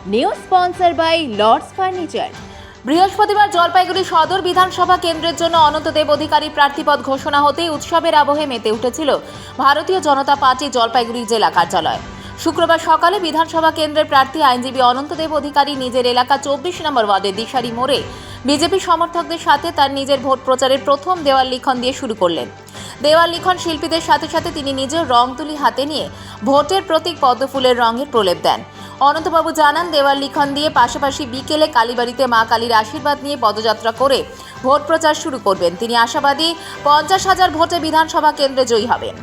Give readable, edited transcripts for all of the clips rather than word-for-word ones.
New sponsor by Lords Furniture. বৃহস্পতিবার জলপাইগুড়ি সদর বিধানসভা কেন্দ্রের জন্য অনন্ত দেব অধিকারী প্রার্থীপদ ঘোষণা হতেই উৎসবের আবহে মেতে উঠেছিল ভারতীয় জনতা পার্টি জলপাইগুড়ি জেলা কার্যালয়। শুক্রবার সকালে বিধানসভা কেন্দ্রের প্রার্থী আইনজীবী অনন্ত দেব অধিকারী নিজের এলাকা 24 নম্বর ওয়ার্ডের দিশারি মোড়ে বিজেপি সমর্থকদের সাথে তার নিজের ভোট প্রচারের প্রথম দেওয়াল লিখন দিয়ে শুরু করলেন। দেওয়াল লিখন শিল্পীদের সাথে সাথে তিনি নিজের রং তুলি হাতে নিয়ে ভোটের প্রতীক পদ্মফুলের রঙের প্রলেপ দেন। অনন্তবাবু জানান, দেওয়াল লিখন দিয়ে পাশাপাশি বিকেলে কালীবাড়িতে মা কালীর আশীর্বাদ নিয়ে পদযাত্রা করে ভোট প্রচার শুরু করবেন। তিনি আশাবাদী 50,000 ভোটে বিধানসভা কেন্দ্রে জয়ী হবেন।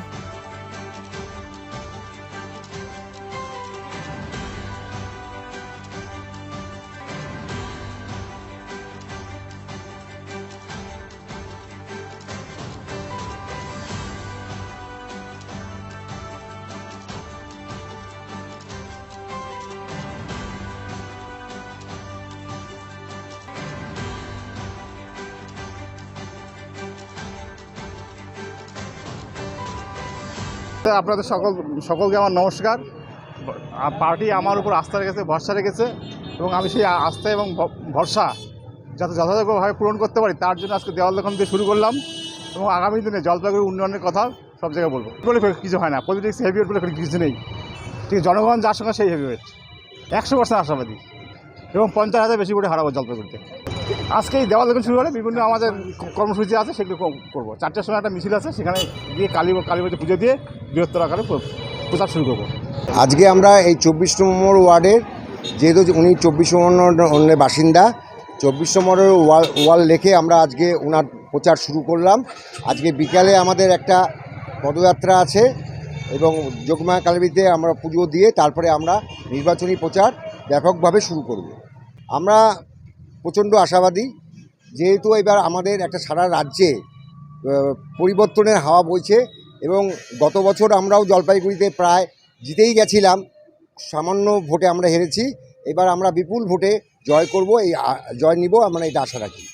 আপনাদের সকলকে আমার নমস্কার। পার্টি আমার উপর আস্থা রেখেছে, ভরসা রেখেছে এবং আমি সেই আস্থা এবং ভরসা যাতে যথাযথভাবে পূরণ করতে পারি তার জন্য আজকে দেওয়াল লিখন দিয়ে শুরু করলাম এবং আগামী দিনে জলপাইগুড়ি উন্নয়নের কথা সব জায়গায় বলবো। বলে কিছু হয় না, পলিটিক্স হেভিওয়েট বলে কিছু নেই। ঠিক জনগণ যার সঙ্গে সেই হেভিওয়েট 100% আশাবাদী এবং 50,000 বেশি করে হারাবো জলপাইগুড়িতে। আজকে এই দেওয়াল লিখন শুরু হলে বিভিন্ন আমাদের কর্মসূচি আছে, সেগুলো করবো। 4টার সময় একটা মিছিল আছে, সেখানে গিয়ে কালীবাড়িতে পুজো দিয়ে বৃহত্তর আকারে প্রচার শুরু করবো। আজকে আমরা এই 24 নম্বর ওয়ার্ডের, যেহেতু উনি 24 নম্বরের বাসিন্দা, 24 নম্বরের ওয়াল লেখে আমরা আজকে ওনার প্রচার শুরু করলাম। আজকে বিকালে আমাদের একটা পদযাত্রা আছে এবং যোগমায়া কালীবাড়িতে আমরা পুজো দিয়ে তারপরে আমরা নির্বাচনী প্রচার ব্যাপকভাবে শুরু করব। আমরা প্রচণ্ড আশাবাদী, যেহেতু এবার আমাদের একটা সারা রাজ্যে পরিবর্তনের হাওয়া বইছে এবং গত বছর আমরাও জলপাইগুড়িতে প্রায় জিতেই গেছিলাম, সামান্য ভোটে আমরা হেরেছি। এবার আমরা বিপুল ভোটে জয় করব, এই জয় নিব, আমরা এটা আশা রাখি।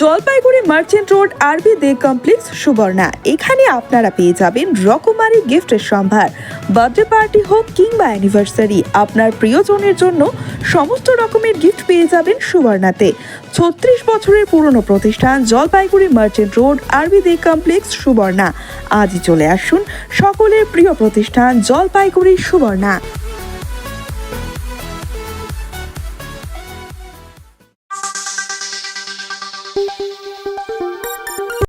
জলপাইগুড়ি মার্চেন্ট রোড আরবি দে কমপ্লেক্স সুবর্ণা। এখানে আপনারা পেয়ে যাবেন রকমারি গিফটের সম্ভার। বার্থডে পার্টি হোক কিংবা অ্যানিভার্সারি, আপনার প্রিয়জনের জন্য সমস্ত রকমের গিফট পেয়ে যাবেন সুবর্ণাতে। 36 বছরের পুরনো প্রতিষ্ঠান জলপাইগুড়ি মার্চেন্ট রোড আরবি দে কমপ্লেক্স সুবর্ণা। আজই চলে আসুন সকলের প্রিয় প্রতিষ্ঠান জলপাইগুড়ি সুবর্ণা।